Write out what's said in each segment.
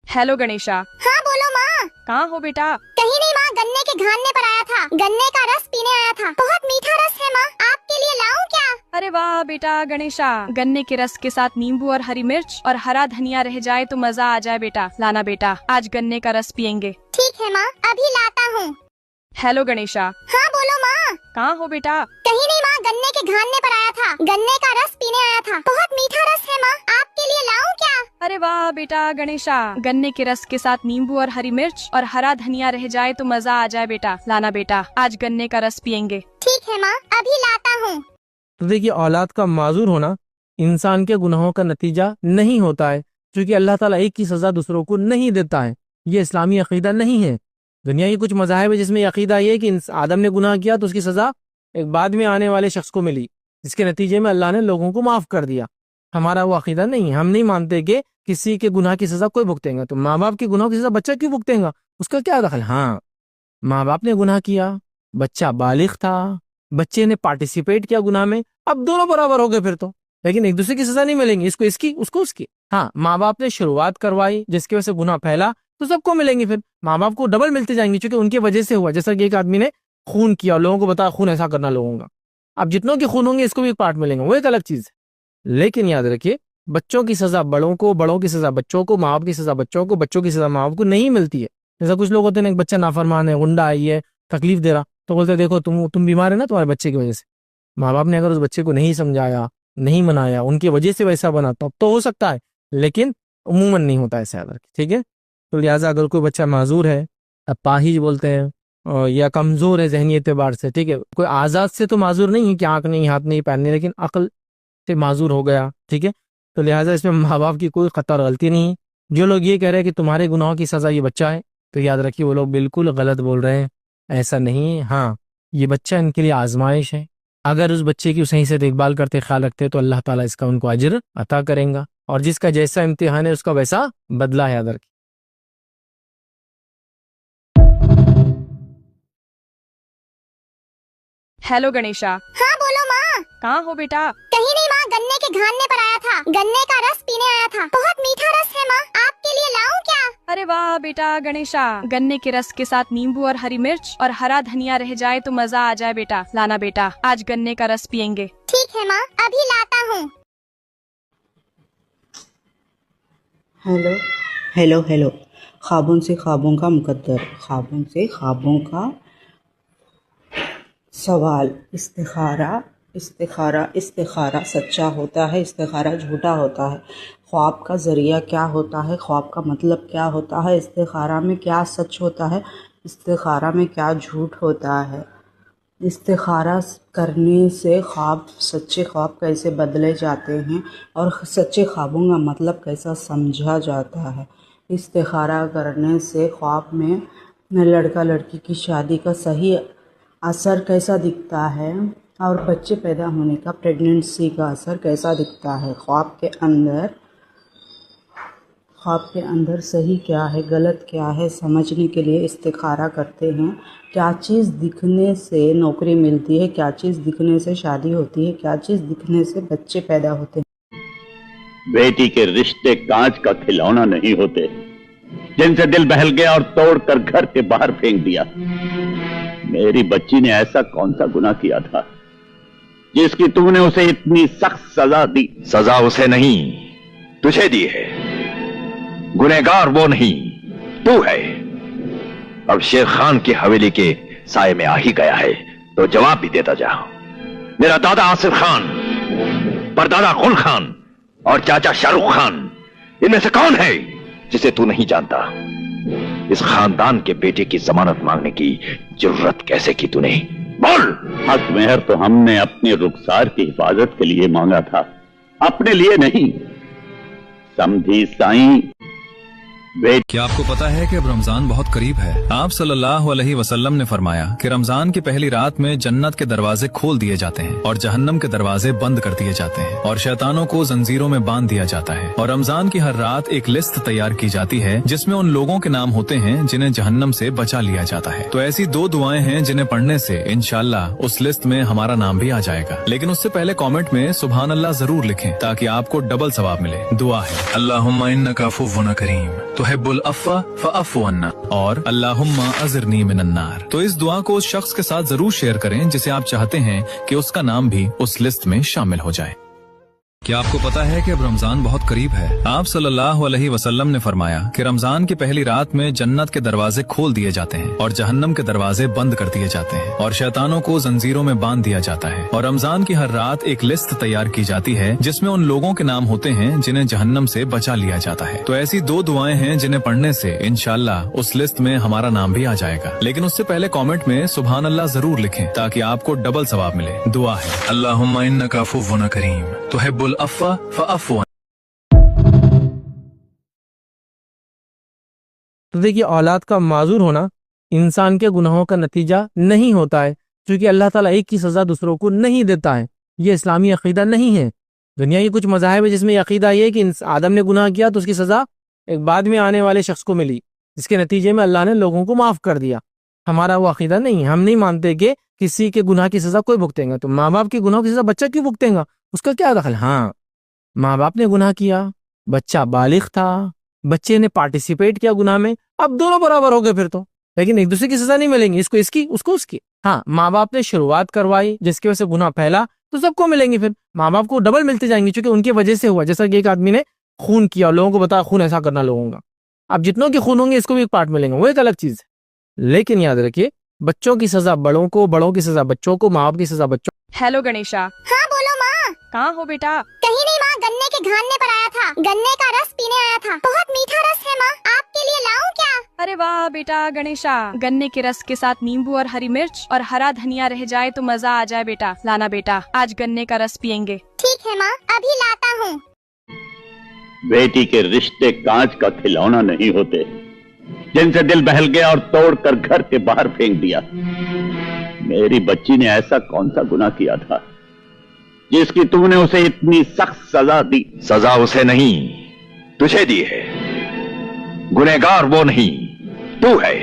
Hello Ganesha. हाँ बोलो माँ। कहाँ हो बेटा? कहीं नहीं माँ, गन्ने के घानने पर आया था, गन्ने का रस पीने आया था। बहुत मीठा रस है माँ, आपके लिए लाऊं क्या? अरे वाह बेटा गणेशा, गन्ने के रस के साथ नींबू और हरी मिर्च और हरा धनिया रह जाए तो मजा आ जाए बेटा। लाना बेटा, आज गन्ने का रस पियेंगे। ठीक है माँ, अभी लाता हूँ। हेलो गणेशा। हाँ बोलो माँ। कहाँ हो बेटा? कहीं नहीं माँ, गन्ने के घानने पर आया था, गन्ने का रस पीने आया था। बहुत मीठा रस है माँ, आपके लिए लाऊं क्या? अरे वाह बेटा गणेशा, गन्ने के रस के साथ नींबू और हरी मिर्च और हरा धनिया रह जाए तो मजा आ जाए बेटा। लाना बेटा, आज गन्ने का रस पियेंगे। ठीक है माँ, अभी लाता हूँ। तो देखिए, औलाद का माजूर होना इंसान के गुनाहों का नतीजा नहीं होता है, क्योंकि अल्लाह ताला एक की सजा दूसरों को नहीं देता है। ये इस्लामी अकीदा नहीं है। दुनिया की कुछ मज़ाहिब है जिसमें अकीदा ये है कि आदम ने गुनाह किया तो उसकी सजा एक बाद में आने वाले शख्स को मिली, जिसके नतीजे में अल्लाह ने लोगों को माफ कर दिया। हमारा वो अकीदा नहीं है। हम नहीं मानते कि किसी के गुनाह की सजा कोई भुगतेगा। तो माँ बाप के गुनाह की सजा बच्चा क्यों भुगतेगा? उसका क्या दखल? हाँ, माँ बाप ने गुनाह किया, बच्चा बालिग था, बच्चे ने पार्टिसिपेट किया गुनाह में, अब दोनों बराबर हो गए फिर तो। लेकिन एक दूसरे की सजा नहीं मिलेंगी, इसको इसकी उसको उसकी। हाँ, माँ बाप ने शुरुआत करवाई जिसकी वजह से गुनाह फैला तो सबको मिलेंगे, फिर माँ बाप को डबल मिलते जाएंगे, क्योंकि उनकी वजह से हुआ। जैसा कि एक आदमी ने खून किया, लोगों को बताया खून ऐसा करना लोगों का, अब जितनों के खून होंगे इसको भी एक पार्ट मिलेंगे, वो एक अलग चीज है। लेकिन याद रखिए, बच्चों की सजा बड़ों को, बड़ों की सजा बच्चों को, माँ बाप की सजा बच्चों को, बच्चों की सजा माँ बाप को नहीं मिलती है। जैसा कुछ लोग होते हैं ना, एक बच्चा नाफरमान है, गुंडा आई है, तकलीफ दे रहा, तो बोलते देखो तुम बीमार है ना तुम्हारे बच्चे की वजह से। माँ बाप ने अगर उस बच्चे को नहीं समझाया, नहीं मनाया, उनकी वजह से वैसा बना, तब तो हो सकता है, लेकिन उमूमन नहीं होता ऐसा। याद रखिए, ठीक है? तो लिहाजा अगर कोई बच्चा माजूर है, अपाहिज बोलते हैं, या कमजोर है जहनी एतबार से, ठीक है, कोई आज़ाद से तो माजूर नहीं है कि आंख नहीं, हाथ नहीं, पैर नहीं, लेकिन अक्ल से माजूर हो गया, ठीक है, तो लिहाजा इसमें माँ बाप की कोई खतर गलती नहीं है। जो लोग ये कह रहे हैं कि तुम्हारे गुनाहों की सजा ये बच्चा है, तो याद रखिए वो लोग बिल्कुल गलत बोल रहे हैं। ऐसा नहीं है। हाँ, ये बच्चा इनके लिए आजमाइश है। अगर उस बच्चे की सही से देखभाल करते, ख्याल रखते, तो अल्लाह ताला इसका उनको अजर अता करेगा, और जिसका जैसा इम्तिहान है उसका वैसा बदला है। याद रखिए। हेलो गणेशा। हाँ बोलो माँ। कहाँ हो बेटा? कहीं नहीं माँ, गन्ने के घानने पर आया था, गन्ने का रस पीने आया था। बहुत मीठा रस है माँ, आपके लिए लाऊं क्या? अरे वाह बेटा गणेशा, गन्ने के रस के साथ नींबू और हरी मिर्च और हरा धनिया रह जाए तो मजा आ जाए बेटा। लाना बेटा, आज गन्ने का रस पियेंगे। ठीक है माँ, अभी लाता हूँ। Hello hello hello. ख्वाबों से ख्वाबों का मुकद्दर, ख्वाबों से ख्वाबों का सवाल। इस्तिखारा इस्तिखारा इस्तिखारा सच्चा होता है, इस्तिखारा झूठा होता है। ख्वाब का ज़रिया क्या होता है, ख्वाब का मतलब क्या होता है, इस्तिखारा में क्या सच होता है, इस्तिखारा में क्या झूठ होता है, इस्तिखारा करने से ख्वाब, सच्चे ख्वाब कैसे बदले जाते हैं, और सच्चे ख्वाबों का मतलब कैसा समझा जाता है। इस्तिखारा करने से ख्वाब में लड़का लड़की की शादी का सही असर कैसा दिखता है, और बच्चे पैदा होने का, प्रेगनेंसी का असर कैसा दिखता है। ख्वाब के अंदर सही क्या है, गलत क्या है, समझने के लिए इस्तिखारा करते हैं। क्या चीज़ दिखने से नौकरी मिलती है, क्या चीज़ दिखने से शादी होती है, क्या चीज़ दिखने से बच्चे पैदा होते हैं। बेटी के रिश्ते कांच का खिलौना नहीं होते, जिनसे दिल बहल गया और तोड़कर घर के बाहर फेंक दिया। मेरी बच्ची ने ऐसा कौन सा गुनाह किया था जिसकी तूने उसे इतनी सख्त सजा दी? सजा उसे नहीं, तुझे दी है। गुनहगार वो नहीं, तू है। अब शेर खान की हवेली के साए में आ ही गया है, तो जवाब भी देता जा। मेरा दादा आसिफ खान, परदादा गुल खान और चाचा शाहरुख खान, इनमें से कौन है जिसे तू नहीं जानता? इस खानदान के बेटे की जमानत मांगने की जरूरत कैसे की तूने? बोल। हक मेहर तो हमने अपने रुखसार की हिफाजत के लिए मांगा था, अपने लिए नहीं। समझी साईं? क्या आपको पता है कि अब रमजान बहुत करीब है? आप सल्लल्लाहु अलैहि वसल्लम ने फरमाया कि रमजान की पहली रात में जन्नत के दरवाजे खोल दिए जाते हैं और जहन्नम के दरवाजे बंद कर दिए जाते हैं और शैतानों को जंजीरों में बांध दिया जाता है। और रमजान की हर रात एक लिस्ट तैयार की जाती है जिसमें उन लोगों के नाम होते हैं जिन्हें जहन्नम से बचा लिया जाता है। तो ऐसी 2 दुआएं हैं जिन्हें पढ़ने से इंशाल्लाह उस लिस्ट में हमारा नाम भी आ जाएगा। लेकिन उससे पहले कॉमेंट में सुभान अल्लाह जरूर लिखें ताकि आपको डबल सवाब मिले। दुआ है, अल्लाहुम्मा इन्नका अफ़ुव्वुन करीम, तुहिब्बुल अफ़्व फ़अफ़्वु अन्ना और अल्लाहुम्मा अज़िरनी मिनन्नार। तो इस दुआ को उस शख्स के साथ जरूर शेयर करें जिसे आप चाहते हैं कि उसका नाम भी उस लिस्ट में शामिल हो जाए। क्या आपको पता है कि अब रमजान बहुत करीब है? आप सल्लल्लाहु अलैहि वसल्लम ने फरमाया कि रमजान की पहली रात में जन्नत के दरवाजे खोल दिए जाते हैं और जहन्नम के दरवाजे बंद कर दिए जाते हैं और शैतानों को जंजीरों में बांध दिया जाता है। और रमजान की हर रात एक लिस्ट तैयार की जाती है जिसमें उन लोगों के नाम होते हैं जिन्हें जहन्नम से बचा लिया जाता है। तो ऐसी 2 दुआएं हैं जिन्हें पढ़ने से इंशाअल्लाह उस लिस्ट में हमारा नाम भी आ जाएगा। लेकिन उससे पहले कॉमेंट में सुभान अल्लाह जरूर लिखें ताकि आपको डबल सवाब मिले। दुआ है अल्लाहुम्मा इन्नका अफ़्वुन करीम तुहिब्बुल अफ़्व फ़अफ़्वु। तो देखिए, औलाद का माजूर होना इंसान के गुनाहों का नतीजा नहीं होता है, क्योंकि अल्लाह ताला एक की सज़ा दूसरों को नहीं देता है। ये इस्लामी अकीदा नहीं है। दुनिया की कुछ मज़ाहिब है जिसमें अकीदा ये है कि आदम ने गुनाह किया तो उसकी सज़ा एक बाद में आने वाले शख्स को मिली, जिसके नतीजे में अल्लाह ने लोगों को माफ़ कर दिया। हमारा वो अकीदा नहीं है। हम नहीं मानते कि किसी के गुनाह की सज़ा कोई भुगतेगा। तो माँ बाप के गुनाह की सज़ा बच्चा क्यों भुगतेगा? उसका क्या दखल? हाँ, माँ बाप ने गुनाह किया, बच्चा बालिग था, बच्चे ने पार्टिसिपेट किया गुनाह में, अब दोनों बराबर हो गए फिर तो। लेकिन एक दूसरे की सजा नहीं मिलेंगी, इसको इसकी उसको उसकी। हाँ, माँ बाप ने शुरुआत करवाई जिसकी वजह से गुनाह फैला तो सबको मिलेंगी, फिर माँ बाप को डबल मिलते जाएंगे क्योंकि उनकी वजह से हुआ। जैसा कि एक आदमी ने खून किया, लोगों को बताया खून ऐसा करना लोगों का, अब जितनों के खून होंगे इसको भी एक पार्ट मिलेंगे, वो एक अलग चीज है। लेकिन याद रखिए, बच्चों की सजा बड़ों को, बड़ों की सजा बच्चों को, माँ बाप की सजा बच्चों। हेलो गणेशा। हाँ बोलो माँ। कहाँ हो बेटा? कहीं नहीं माँ, गन्ने के घानने पर आया था, गन्ने का रस पीने आया था। बहुत मीठा रस है माँ, आपके लिए लाऊं क्या? अरे वाह बेटा गणेशा, गन्ने के रस के साथ नींबू और हरी मिर्च और हरा धनिया रह जाए तो मजा आ जाए बेटा। लाना बेटा, आज गन्ने का रस पियेंगे। ठीक है माँ, अभी लाता हूँ। बेटी के रिश्ते कांच का खिलौना नहीं होते जिनसे दिल बहल गया और तोड़कर घर के बाहर फेंक दिया। मेरी बच्ची ने ऐसा कौन सा गुनाह किया था जिसकी तुमने उसे इतनी सख्त सजा दी? सजा उसे नहीं, तुझे दी है। गुनहगार वो नहीं, तू है।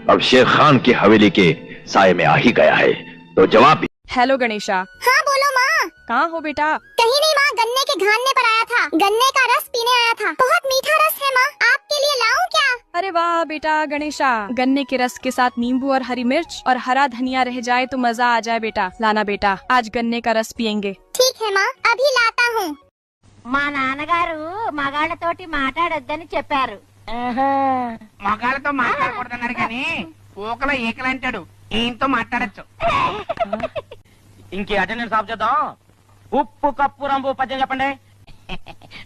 अब शेर खान की हवेली के साये में आ ही गया है, तो जवाब भी। हेलो गणेशा। हाँ बोलो माँ। कहाँ हो बेटा? कहीं नहीं माँ, गन्ने के घानने पर आया था, गन्ने का रस पीने आया था। बहुत मीठा रस है माँ, आपके लिए लाऊं क्या? अरे वाह बेटा गणेशा, गन्ने के रस के साथ नींबू और हरी मिर्च और हरा धनिया रह जाए तो मजा आ जाए बेटा। लाना बेटा, आज गन्ने का रस पियेंगे। ठीक है माँ, अभी लाता हूँ। మా నాన్నగారు మగాళ్ళతోటి మాట్లాడొద్దని చెప్పారు. మగాళ్ళతో మాట్లాడకూడదన్నారు కానీ ఊకలో ఈకలంటాడు, ఈయనతో మాట్లాడచ్చు. ఇంకే అటెండెన్స్ ఆఫ్ చేద్దాం. ఉప్పు కప్పు రంబు పద్యం చెప్పండి.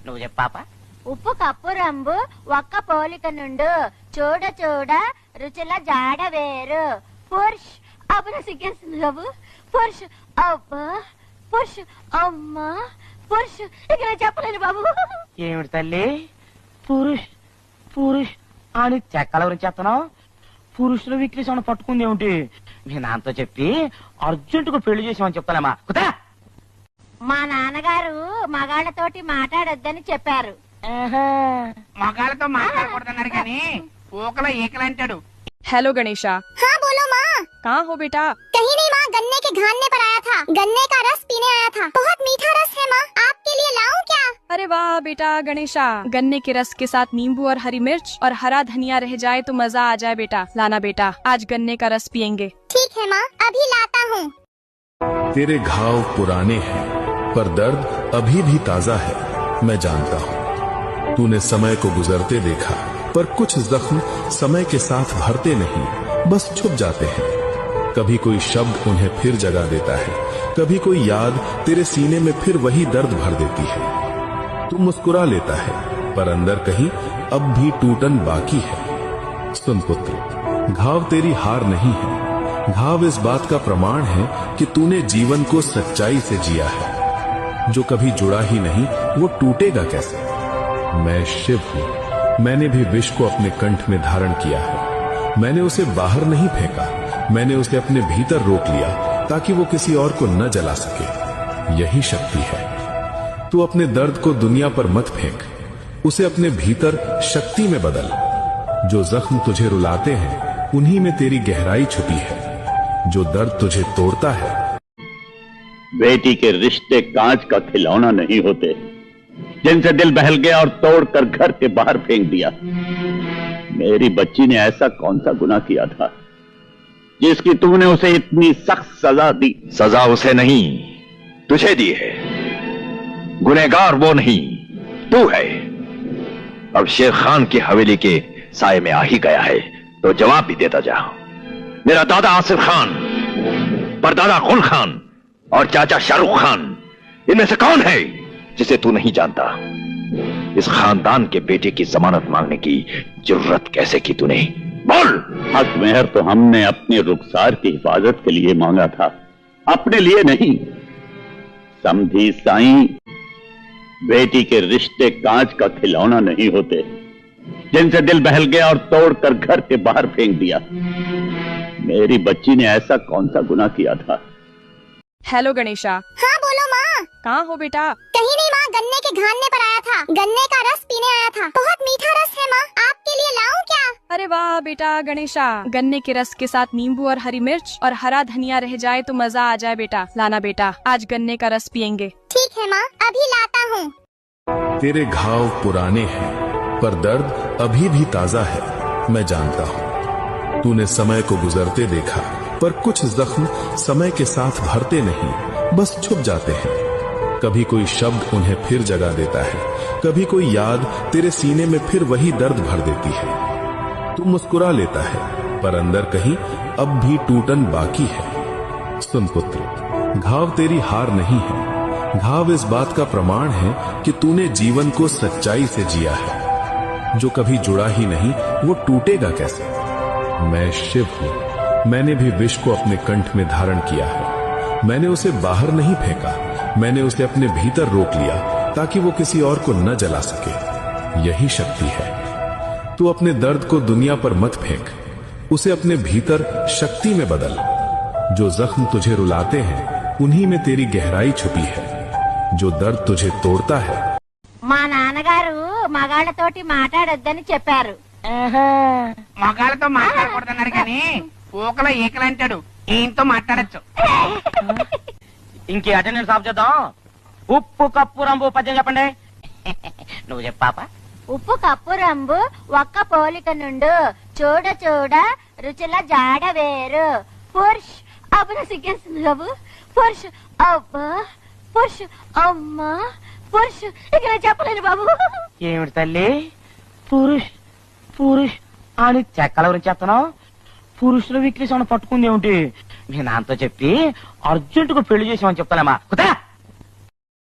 నువ్వు చెప్పు పాప. ఉప్పు కప్పు రంబు ఒక్క పోలిక నుండు, చూడ చూడ రుచుల జాడ వేరు. పురుష్ అప్పుడు సిగ్గేస్తుంది బాబు. పురుష్ అబ్బా, పురుష్ అమ్మా, పురుష్ ఇక నేను చెప్పలేను బాబు. ఏమిటి తల్లి పురుష్ పురుష్ అని చెక్కల గురించి చెప్తున్నావు? పురుషుల వీక్నెస్ ఏమైనా పట్టుకుంది ఏమిటి? మీ నాన్నతో చెప్పి అర్జెంటుగా పెళ్లి చేసామని చెప్తాలేమా? కుదా మా నాన్నగారు మగాళ్ళతోటి మాట్లాడొద్దని చెప్పారు. మగాళ్ళతో మాట్లాడకూడదన్నారు కానీ ఊకలో ఈకలంటాడు. हेलो गणेशा। हाँ बोलो माँ। कहाँ हो बेटा? कहीं नहीं माँ, गन्ने के घानने पर आया था, गन्ने का रस पीने आया था। बहुत मीठा रस है माँ, आपके लिए लाऊं क्या? अरे वाह बेटा गणेशा, गन्ने के रस के साथ नींबू और हरी मिर्च और हरा धनिया रह जाए तो मजा आ जाए बेटा। लाना बेटा, आज गन्ने का रस पियेंगे। ठीक है माँ, अभी लाता हूँ। तेरे घाव पुराने हैं पर दर्द अभी भी ताजा है, मैं जानता हूँ। तूने समय को गुजरते देखा पर कुछ जख्म समय के साथ भरते नहीं, बस छुप जाते हैं। कभी कोई शब्द उन्हें फिर जगा देता है, कभी कोई याद तेरे सीने में फिर वही दर्द भर देती है। तू मुस्कुरा लेता है पर अंदर कहीं अब भी टूटन बाकी है। सुन पुत्र, घाव तेरी हार नहीं है, घाव इस बात का प्रमाण है कि तूने जीवन को सच्चाई से जिया है। जो कभी जुड़ा ही नहीं वो टूटेगा कैसे? मैं शिव हूं, मैंने भी विष को अपने कंठ में धारण किया है। मैंने उसे बाहर नहीं फेंका, मैंने उसे अपने भीतर रोक लिया ताकि वो किसी और को न जला सके। यही शक्ति है। तू अपने दर्द को दुनिया पर मत फेंक, उसे अपने भीतर शक्ति में बदल। जो जख्म तुझे रुलाते हैं उन्हीं में तेरी गहराई छुपी है। जो दर्द तुझे तोड़ता है। बेटी के रिश्ते कांच का खिलौना नहीं होते जिनसे दिल बहल गया और तोड़कर घर के बाहर फेंक दिया। मेरी बच्ची ने ऐसा कौन सा गुनाह किया था जिसकी तुमने उसे इतनी सख्त सजा दी? सजा उसे नहीं, तुझे दी है। गुनहगार वो नहीं, तू है। अब शेर खान की हवेली के साये में आ ही गया है, तो जवाब भी देता जा। मेरा दादा आसिफ खान, परदादा गुल खान और चाचा शाहरुख खान, इनमें से कौन है जिसे तू नहीं जानता? इस खानदान के बेटे की जमानत मांगने की जरूरत कैसे की तूने? बोल। हक मेहर तो हमने अपने रुखसार की हिफाजत के लिए मांगा था, अपने लिए नहीं। समझी साईं, बेटी के रिश्ते कांच का खिलौना नहीं होते जिनसे दिल बहल गया और तोड़कर घर के बाहर फेंक दिया। मेरी बच्ची ने ऐसा कौन सा गुनाह किया था? हेलो गणेशा। हाँ बोलो माँ। कहाँ हो बेटा? कहीं नहीं माँ, गन्ने के घानने पर आया था। गन्ने का रस पीने आया था। बहुत मीठा रस है माँ, आपके लिए लाऊं क्या? अरे वाह बेटा गणेशा, गन्ने के रस के साथ नींबू और हरी मिर्च और हरा धनिया रह जाए तो मजा आ जाए बेटा। लाना बेटा, आज गन्ने का रस पियेंगे। ठीक है माँ, अभी लाता हूँ। तेरे घाव पुराने हैं पर दर्द अभी भी ताजा है, मैं जानता हूँ। तूने समय को गुजरते देखा, पर कुछ जख्म समय के साथ भरते नहीं, बस छुप जाते हैं। कभी कोई शब्द उन्हें फिर जगा देता है, कभी कोई याद तेरे सीने में फिर वही दर्द भर देती है। तू मुस्कुरा लेता है, पर अंदर कहीं अब भी टूटन बाकी है। सुन पुत्र, घाव तेरी हार नहीं है, घाव इस बात का प्रमाण है कि तूने जीवन को सच्चाई से जिया है। जो कभी जुड़ा ही नहीं, वो टूटेगा कैसे? मैं शिव हूं, मैंने भी विष को अपने कंठ में धारण किया है। मैंने उसे बाहर नहीं फेंका, मैंने उसे अपने भीतर रोक लिया ताकि वो किसी और को न जला सके। यही शक्ति है। तू अपने दर्द को दुनिया पर मत फेंक, उसे अपने भीतर शक्ति में बदल। जो जख्म तुझे रुलाते हैं, उन्हीं में तेरी गहराई छुपी है। जो दर्द तुझे तोड़ता है। మా నాన్నగారు మగాళ్ళతోటి మాట్లాడొద్దని చెప్పారు. మగాళ్ళతో మాట్లాడకూడదన్నారు కానీ ఊకలో ఈకలంటాడు, ఈయనతో మాట్లాడచ్చు. ఇంకే అటెండెన్స్ ఆఫ్ చేద్దాం. ఉప్పు కప్పు రంబు పద్యం చెప్పండి. నువ్వు చెప్పు పాప. ఉప్పు కప్పు రంబు ఒక్క పోలిక నుండు, చూడ చూడ రుచుల జాడ వేరు. పురుష్ అబ్బా సిగ్గేస్తుంది బాబు. పురుష్ అబ్బా, పురుష్ అమ్మా, పురుష్ ఇక చెప్పలేను బాబు. ఏమిటి తల్లి పురుష్ పురుష్ అని చెక్కల గురించి చెప్తున్నావు? పురుషుల వీక్నెస్ ఏమైనా పట్టుకుంది ఏమిటి? మీ నాన్నతో చెప్పి అర్జెంటుగా పెళ్లి చేసామని చెప్తానమ్మా. కుదా